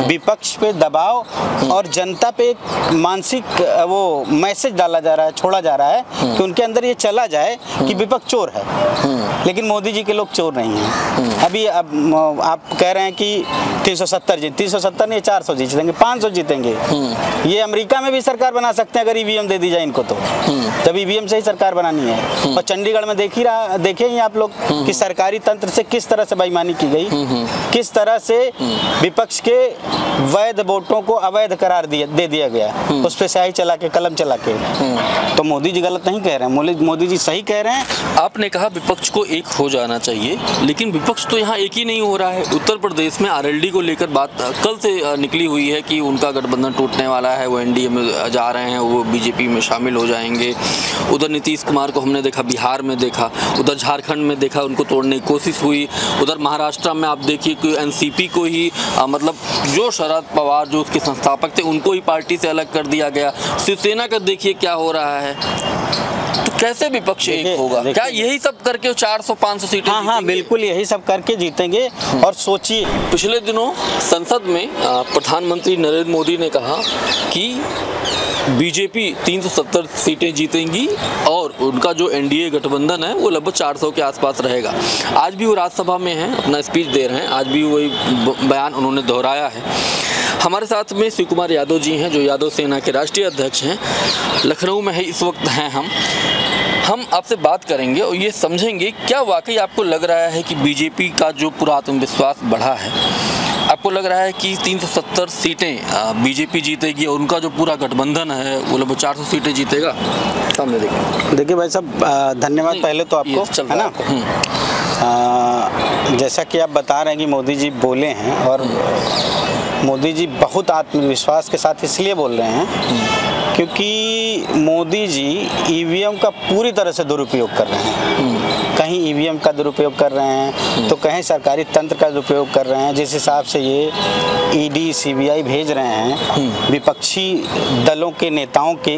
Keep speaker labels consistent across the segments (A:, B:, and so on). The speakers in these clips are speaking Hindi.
A: विपक्ष पे दबाव और जनता पे एक मानसिक वो मैसेज डाला जा रहा है, छोड़ा जा रहा है कि उनके अंदर ये चला जाए कि विपक्ष चोर है, लेकिन मोदी जी के लोग चोर नहीं हैं। अभी अब आप कह रहे हैं कि 370 नहीं 400 जीतेंगे, 500 जीतेंगे। ये अमेरिका में भी सरकार बना सकते हैं अगर ईवीएम दे दी जाए इनको, तो जब ईवीएम से ही सरकार बनानी है। और चंडीगढ़ में देखे ही आप लोग कि सरकारी तंत्र से किस तरह से बेईमानी की गई, किस तरह से विपक्ष के वैध वोटों को अवैध करार दे दिया गया, उस पे स्याही चला के, कलम चला के। तो मोदी जी गलत नहीं कह रहे हैं, मोदी जी सही कह रहे हैं।
B: आपने कहा विपक्ष को एक हो जाना चाहिए, लेकिन विपक्ष तो यहाँ एक ही नहीं हो रहा है। उत्तर प्रदेश में आरएलडी को लेकर बात कल से निकली हुई है कि उनका गठबंधन टूटने वाला है, वो एनडीए में जा रहे हैं, वो बीजेपी में शामिल हो जाएंगे। उधर नीतीश कुमार को हमने देखा, बिहार में देखा, उधर झारखंड में देखा, उनको तोड़ने की कोशिश हुई। उधर महाराष्ट्र में आप देखिए कि एनसीपी को ही मतलब जो शरद पवार जो उसके संस्थापक थे उनको ही पार्टी से अलग कर दिया गया। शिवसेना का देखिए क्या हो रहा है। तो कैसे विपक्ष एक होगा? क्या यही सब करके 400-500 सीटें?
A: हाँ, बिल्कुल यही सब करके जीतेंगे। और सोचिए,
B: पिछले दिनों संसद में प्रधानमंत्री नरेंद्र मोदी ने कहा कि बीजेपी 370 सीटें जीतेंगी और उनका जो एनडीए गठबंधन है वो लगभग 400 के आसपास रहेगा। आज भी वो राज्यसभा में हैं, अपना स्पीच दे रहे हैं, आज भी वही बयान उन्होंने दोहराया है। हमारे साथ में शिव कुमार यादव जी हैं जो यादव सेना के राष्ट्रीय अध्यक्ष हैं। लखनऊ में है इस वक्त हैं हम आपसे बात करेंगे और ये समझेंगे क्या वाकई आपको लग रहा है कि बीजेपी का जो पूरा आत्मविश्वास बढ़ा है, आपको लग रहा है कि 370 सीटें बीजेपी जीतेगी और उनका जो पूरा गठबंधन है वो लगभग 400 सीटें जीतेगा? सामने
A: देखिए भाई साहब, धन्यवाद पहले तो आपको, है ना। जैसा कि आप बता रहे हैं कि मोदी जी बोले हैं, और मोदी जी बहुत आत्मविश्वास के साथ इसलिए बोल रहे हैं क्योंकि मोदी जी ईवीएम का पूरी तरह से दुरुपयोग कर रहे हैं। कहीं ईवीएम का दुरुपयोग कर रहे हैं तो कहीं सरकारी तंत्र का दुरुपयोग कर रहे हैं। जिस हिसाब से ये ईडी सीबीआई भेज रहे हैं विपक्षी दलों के नेताओं के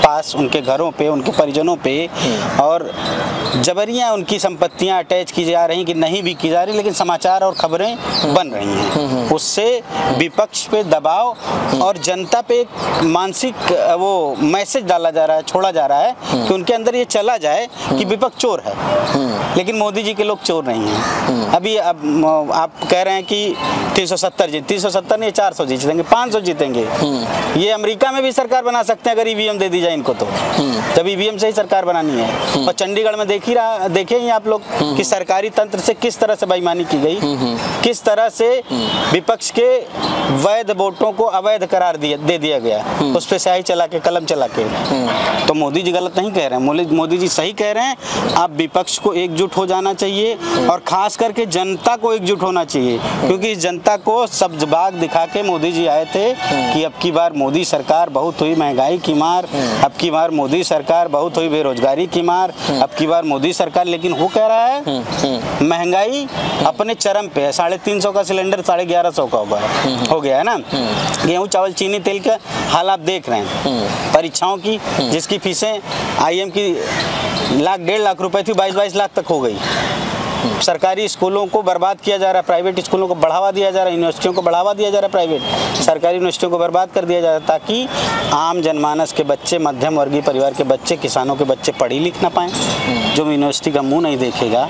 A: पास, उनके घरों पे, उनके परिजनों पे, और जबरियां उनकी संपत्तियां अटैच की जा रही कि नहीं भी की जा रही, लेकिन समाचार और खबरें बन रही हैं। उससे विपक्ष पे दबाव और जनता पे एक मानसिक वो मैसेज डाला जा रहा है, छोड़ा जा रहा है कि उनके अंदर ये चला जाए कि विपक्ष चोर है, लेकिन मोदी जी के लोग चोर नहीं हैं। अभी अब आप कह रहे हैं कि 370 नहीं 400 जीतेंगे, 500 जीतेंगे। ये अमेरिका में भी सरकार बना सकते हैं अगर ईवीएम दे दी जाए इनको, तो जब ईवीएम से ही सरकार बनानी है। और चंडीगढ़ में देखे ही आप लोग कि सरकारी तंत्र से किस तरह से बेईमानी की गई, किस तरह से विपक्ष के वैध वोटों को अवैध करार दे दिया गया, उस पे स्याही चला के, कलम चला के। तो मोदी जी गलत नहीं कह रहे हैं, मोदी जी सही कह रहे हैं। आप विपक्ष को एकजुट हो जाना चाहिए और खास करके जनता को एकजुट होना चाहिए, क्योंकि जनता को सब्ज बाग दिखा के मोदी जी आए थे कि अब की बार मोदी सरकार बहुत हुई महंगाई की मार, अब की बार मोदी सरकार बहुत हुई बेरोजगारी की मार, अब की बार मोदी सरकार। लेकिन वो कह रहा है महंगाई अपने चरम पे है, 350 का सिलेंडर 1150 का हो गया है ना। गेहूं चावल चीनी तेल का हाल आप देख रहे हैं। परीक्षाओं की जिसकी फीसें आईएम की 1.5 लाख रुपए थी, 22 लाख तक हो गई। सरकारी स्कूलों को बर्बाद किया जा रहा है, प्राइवेट स्कूलों को बढ़ावा दिया जा रहा है, यूनिवर्सिटियों को बढ़ावा दिया जा रहा है, प्राइवेट सरकारी यूनिवर्सिटियों को बर्बाद कर दिया जा रहा है, ताकि आम जनमानस के बच्चे, मध्यम वर्गीय परिवार के बच्चे, किसानों के बच्चे पढ़ लिख ना पाएँ। जो यूनिवर्सिटी का मुंह नहीं देखेगा,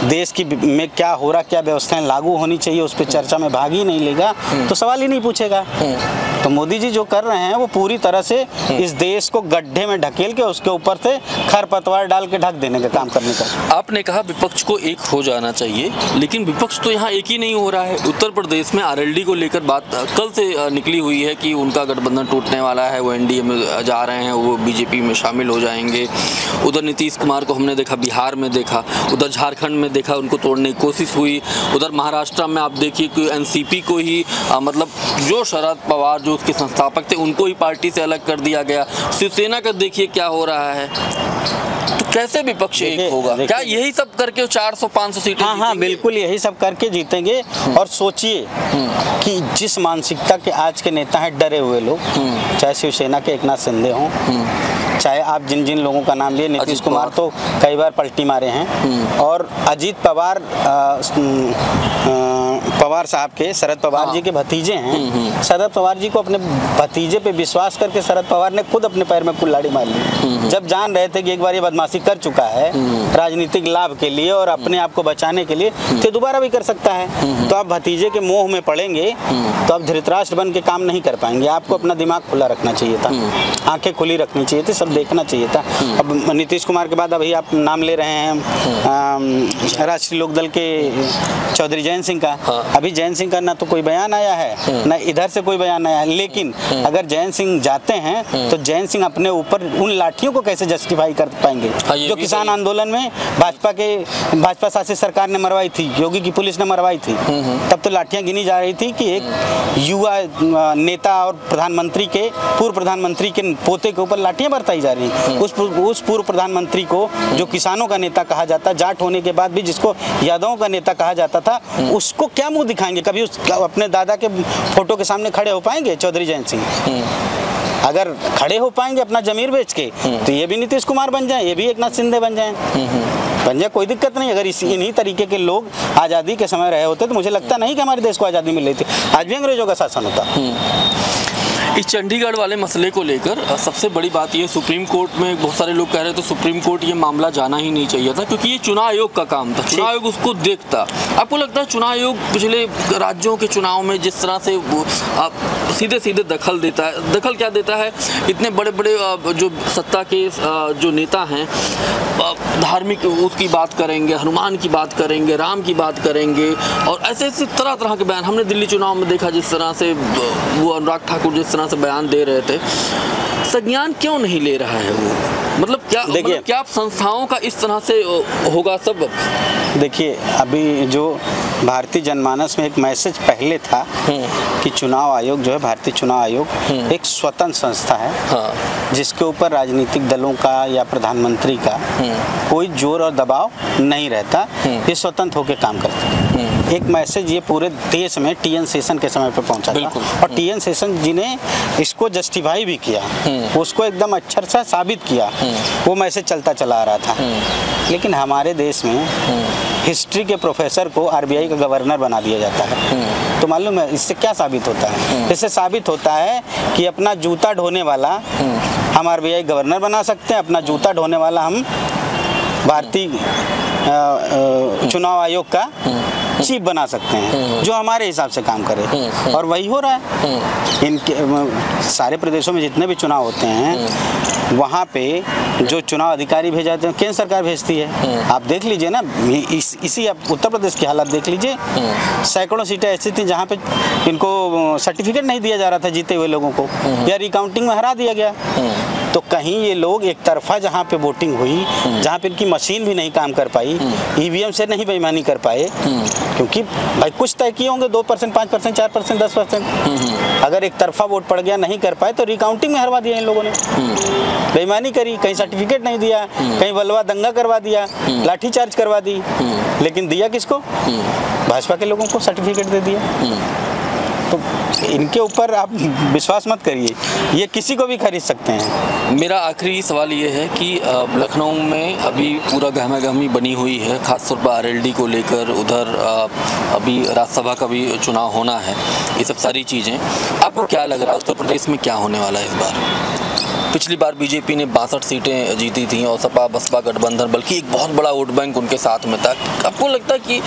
A: देश की में क्या हो रहा, क्या व्यवस्थाएं लागू होनी चाहिए, उस पर चर्चा में भाग ही नहीं लेगा, तो सवाल ही नहीं पूछेगा। तो मोदी जी जो कर रहे हैं वो पूरी तरह से इस देश को गड्ढे में ढकेल के उसके ऊपर से खरपतवार डाल के ढक देने का काम करने का।
B: आपने कहा विपक्ष को एक हो जाना चाहिए, लेकिन विपक्ष तो यहाँ एक ही नहीं हो रहा है। उत्तर प्रदेश में आरएलडी को लेकर बात कल से निकली हुई है कि उनका गठबंधन टूटने वाला है, वो एनडीए में जा रहे हैं, वो बीजेपी में शामिल हो जाएंगे। उधर नीतीश कुमार को हमने देखा, बिहार में देखा, उधर झारखंड में देखा, उनको तोड़ने की कोशिश हुई। उधर महाराष्ट्र में आप देखिए कि एनसीपी को ही मतलब जो शरद पवार जो उसके संस्थापक थे उनको ही पार्टी से अलग कर दिया गया। शिवसेना का देखिए क्या हो रहा है। तो कैसे विपक्ष एक होगा? क्या यही सब करके 400-500 सीटें?
A: हाँ, बिल्कुल यही सब करके जीतेंगे। और सोचिए कि जिस मानसिकता के आज के नेता हैं, डरे हुए लोग, चाहे शिवसेना के एकनाथ शिंदे हों, चाहे आप जिन जिन लोगों का नाम लिए, नीतीश कुमार तो कई बार पलटी मारे हैं, और अजीत पवार पवार साहब के, शरद पवार जी के भतीजे हैं। शरद पवार जी को अपने भतीजे पे विश्वास करके शरद पवार ने खुद अपने पैर में कुल्हाड़ी मार ली, जब जान रहे थे कि एक बार ये बदमाशी कर चुका है राजनीतिक लाभ के लिए और अपने आप को बचाने के लिए, तो दोबारा भी कर सकता है। तो आप भतीजे के मोह में पड़ेंगे तो आप धृतराष्ट्र बन के काम नहीं कर पाएंगे। आपको अपना दिमाग खुला रखना चाहिए था, आंखें खुली रखनी चाहिए थी, सब देखना चाहिए था। अब नीतीश कुमार के बाद अभी आप नाम ले रहे हैं राष्ट्रीय लोकदल के चौधरी जयंत सिंह का। अभी जयंत सिंह का ना तो कोई बयान आया है, ना इधर से कोई बयान आया है। लेकिन अगर जयंत सिंह जाते हैं तो जयंत सिंह अपने ऊपर उन लाठियों को कैसे जस्टिफाई कर पाएंगे जो किसान आंदोलन में भाजपा शासित सरकार ने मरवाई थी, योगी की पुलिस ने मरवाई थी। तब तो लाठियां गिनी जा रही थी कि एक युवा नेता और प्रधानमंत्री के, पूर्व प्रधानमंत्री के पोते के ऊपर लाठियां बरताई जा रही। उस पूर्व प्रधानमंत्री को जो किसानों का नेता कहा जाता, जाट होने के बाद भी जिसको यादवों का नेता कहा जाता था, उसको क्या मुंह दिखाएंगे? कभी अपने दादा के फोटो के सामने खड़े हो पाएंगे चौधरी जयंत सिंह? अगर खड़े हो पाएंगे अपना जमीर बेच के, तो ये भी नीतीश कुमार बन जाए, ये भी एकनाथ शिंदे बन जाए, कोई दिक्कत नहीं। अगर इन्हीं तरीके के लोग आज़ादी के समय रहे होते तो मुझे लगता नहीं कि हमारे देश को आज़ादी मिल रही थी, आज भी अंग्रेजों का शासन होता।
B: इस चंडीगढ़ वाले मसले को लेकर सबसे बड़ी बात ये, सुप्रीम कोर्ट में बहुत सारे लोग कह रहे थे सुप्रीम कोर्ट ये मामला जाना ही नहीं चाहिए था, क्योंकि ये चुनाव आयोग का काम था, चुनाव आयोग उसको देखता। आपको लगता है चुनाव आयोग पिछले राज्यों के चुनाव में जिस तरह से सीधे सीधे दखल देता है, दखल क्या देता है? इतने बड़े बड़े जो सत्ता के जो नेता हैं, धार्मिक उसकी बात करेंगे, हनुमान की बात करेंगे, राम की बात करेंगे, और ऐसे ऐसे तरह तरह के बयान हमने दिल्ली चुनाव में देखा। जिस तरह से वो अनुराग ठाकुर जिस तरह से बयान दे रहे थे, संज्ञान क्यों नहीं ले रहा है वो? मतलब क्या, मतलब क्या संस्थाओं का इस तरह से होगा सब?
A: देखिए, अभी जो भारतीय जनमानस में एक मैसेज पहले था कि चुनाव आयोग जो है, भारतीय चुनाव आयोग एक स्वतंत्र संस्था है, जिसके ऊपर राजनीतिक दलों का या प्रधानमंत्री का कोई जोर और दबाव नहीं रहता, ये स्वतंत्र होकर काम करता है। एक मैसेज ये पूरे देश में टीएन सेशन के समय पर पहुंचा था, और टीएन सेशन जी ने इसको जस्टिफाई भी किया, उसको एकदम अक्षर से साबित किया, वो मैसेज चलता चला आ रहा था। लेकिन हमारे देश में हिस्ट्री के प्रोफेसर को आरबीआई का गवर्नर बना दिया जाता है। तो मालूम है इससे क्या साबित होता है? इससे साबित होता है कि अपना जूता ढोने वाला हम आरबीआई गवर्नर बना सकते हैं, अपना जूता ढोने वाला हम भारतीय चुनाव आयोग का चीफ बना सकते हैं, जो हमारे हिसाब से काम करे। और वही हो रहा है। इनके सारे प्रदेशों में जितने भी चुनाव होते हैं, वहाँ पे जो चुनाव अधिकारी भेजे जाते हैं, केंद्र सरकार भेजती है। आप देख लीजिए ना, इसी आप उत्तर प्रदेश की हालत देख लीजिए, सैकड़ों सीटें ऐसी थी जहाँ पे इनको सर्टिफिकेट नहीं दिया जा रहा था जीते हुए लोगों को, या रिकाउंटिंग में हरा दिया गया। तो कहीं ये लोग एक तरफा जहाँ पे वोटिंग हुई, जहाँ पे इनकी मशीन भी नहीं काम कर पाई, ईवीएम से नहीं बेईमानी कर पाए, क्योंकि भाई कुछ तय किए होंगे, 2%, 5%, 4%, 10%। अगर एक तरफा वोट पड़ गया, नहीं कर पाए, तो रिकाउंटिंग में हरवा दिया इन लोगों ने, बेईमानी करी, कहीं सर्टिफिकेट नहीं दिया, कहीं बलवा दंगा करवा दिया, लाठी चार्ज करवा दी। लेकिन दिया किसको? भाजपा के लोगों को सर्टिफिकेट दे दिया। तो इनके ऊपर आप विश्वास मत करिए, ये किसी को भी खरीद सकते हैं।
B: मेरा आखिरी सवाल ये है कि लखनऊ में अभी पूरा गहमा गहमी बनी हुई है, खासतौर पर आरएलडी को लेकर। उधर अभी राज्यसभा का भी चुनाव होना है, ये सब सारी चीज़ें। आपको क्या लग रहा है उत्तर प्रदेश में क्या होने वाला है इस बार? पिछली बार बीजेपी ने 62 सीटें जीती थी, और सपा बसपा गठबंधन बल्कि एक बहुत बड़ा वोट बैंक उनके साथ में था। आपको लगता है कि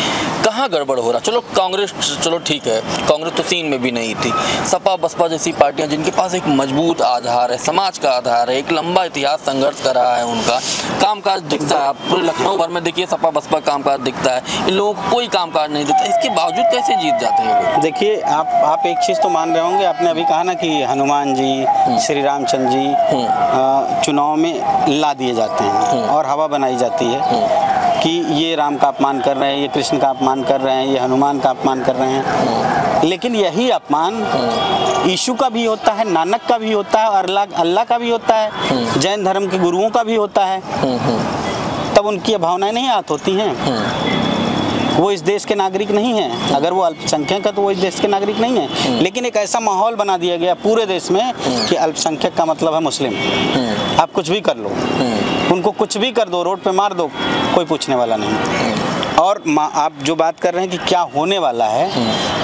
B: कहाँ गड़बड़ हो रहा? चलो कांग्रेस, चलो ठीक है, कांग्रेस तो सीन में भी नहीं थी। सपा बसपा जैसी पार्टियां जिनके पास एक मजबूत आधार है, समाज का आधार है, एक लंबा इतिहास संघर्ष कर रहा है, उनका कामकाज दिखता है। आप पूरे लखनऊ भर में देखिए, सपा बसपा कामकाज दिखता है, इन लोगों को कोई कामकाज नहीं दिखता। इसके बावजूद कैसे जीत जाते हैं?
A: देखिए, आप एक चीज़ तो मान रहे होंगे, आपने अभी कहा ना कि हनुमान जी, श्री रामचंद्र जी चुनाव में ला दिए जाते हैं और हवा बनाई जाती है कि ये राम का अपमान कर रहे हैं, ये कृष्ण का अपमान कर रहे हैं, ये हनुमान का अपमान कर रहे हैं। लेकिन यही अपमान यीशु का भी होता है, नानक का भी होता है, और अल्लाह का भी होता है, जैन धर्म के गुरुओं का भी होता है। तब उनकी भावनाएं नहीं आहत होती हैं। वो इस देश के नागरिक नहीं हैं। अगर वो अल्पसंख्यक है तो वो इस देश के नागरिक नहीं हैं। लेकिन एक ऐसा माहौल बना दिया गया पूरे देश में कि अल्पसंख्यक का मतलब है मुस्लिम। आप कुछ भी कर लो, उनको कुछ भी कर दो, रोड पे मार दो, कोई पूछने वाला नहीं। और आप जो बात कर रहे हैं कि क्या होने वाला है,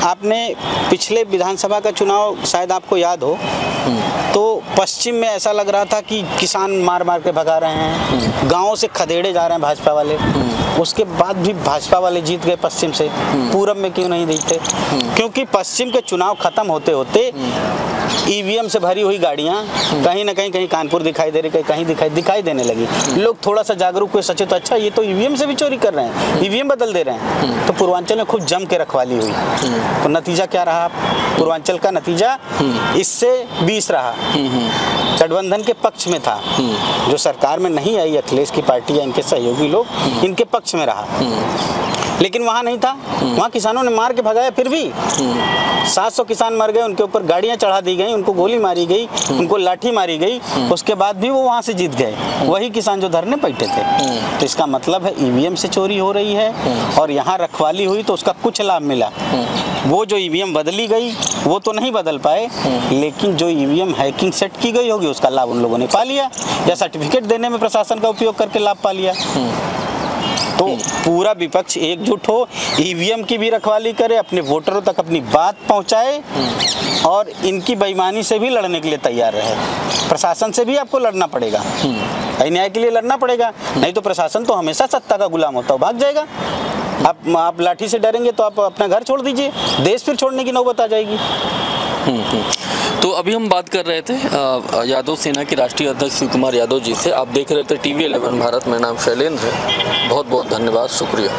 A: आपने पिछले विधानसभा का चुनाव शायद आपको याद हो, तो पश्चिम में ऐसा लग रहा था कि किसान मार मार के भगा रहे हैं, गाँव से खदेड़े जा रहे हैं भाजपा वाले। उसके बाद भी भाजपा वाले जीत गए पश्चिम से, पूरब में क्यों नहीं जीते? क्योंकि पश्चिम के चुनाव खत्म होते होते ईवीएम से भरी हुई गाड़ियां कहीं ना कहीं कानपुर दिखाई दे रही, कहीं दिखाई देने लगी। लोग थोड़ा सा जागरूक हुए, सचेत, अच्छा ये तो ईवीएम से भी चोरी कर रहे हैं, ईवीएम बदल दे रहे हैं। तो पूर्वांचल में खूब जम के रखवाली हुई। तो नतीजा क्या रहा? पूर्वांचल का नतीजा इससे 20 रहा, गठबंधन के पक्ष में था। जो सरकार में नहीं आई अखिलेश की पार्टी या इनके सहयोगी लोग, इनके पक्ष में रहा। लेकिन वहाँ नहीं था, वहाँ किसानों ने मार के भगाया। फिर भी 700 किसान मर गए, उनके ऊपर गाड़ियाँ चढ़ा दी गई, उनको गोली मारी गई, उनको लाठी मारी गई। उसके बाद भी वो वहाँ से जीत गए, वही किसान जो धरने बैठे थे। तो इसका मतलब है ईवीएम से चोरी हो रही है और यहाँ रखवाली हुई तो उसका कुछ लाभ मिला। वो जो ईवीएम बदली गई वो तो नहीं बदल पाए, लेकिन जो ईवीएम हैकिंग सेट की गई होगी उसका लाभ उन लोगों ने पा लिया, या सर्टिफिकेट देने में प्रशासन का उपयोग करके लाभ पा लिया। तो पूरा विपक्ष एकजुट हो, ईवीएम की भी रखवाली करे, अपने वोटरों तक अपनी बात पहुंचाए और इनकी बेईमानी से भी लड़ने के लिए तैयार रहे। प्रशासन से भी आपको लड़ना पड़ेगा, न्याय के लिए लड़ना पड़ेगा, नहीं तो प्रशासन तो हमेशा सत्ता का गुलाम होता है, भाग जाएगा। आप लाठी से डरेंगे तो आप अपना घर छोड़ दीजिए, देश फिर छोड़ने की नौबत आ जाएगी।
B: तो अभी हम बात कर रहे थे यादव सेना के राष्ट्रीय अध्यक्ष शिव कुमार यादव जी से। आप देख रहे थे TV11 भारत। मेरा नाम शैलेंद्र है। बहुत बहुत धन्यवाद, शुक्रिया।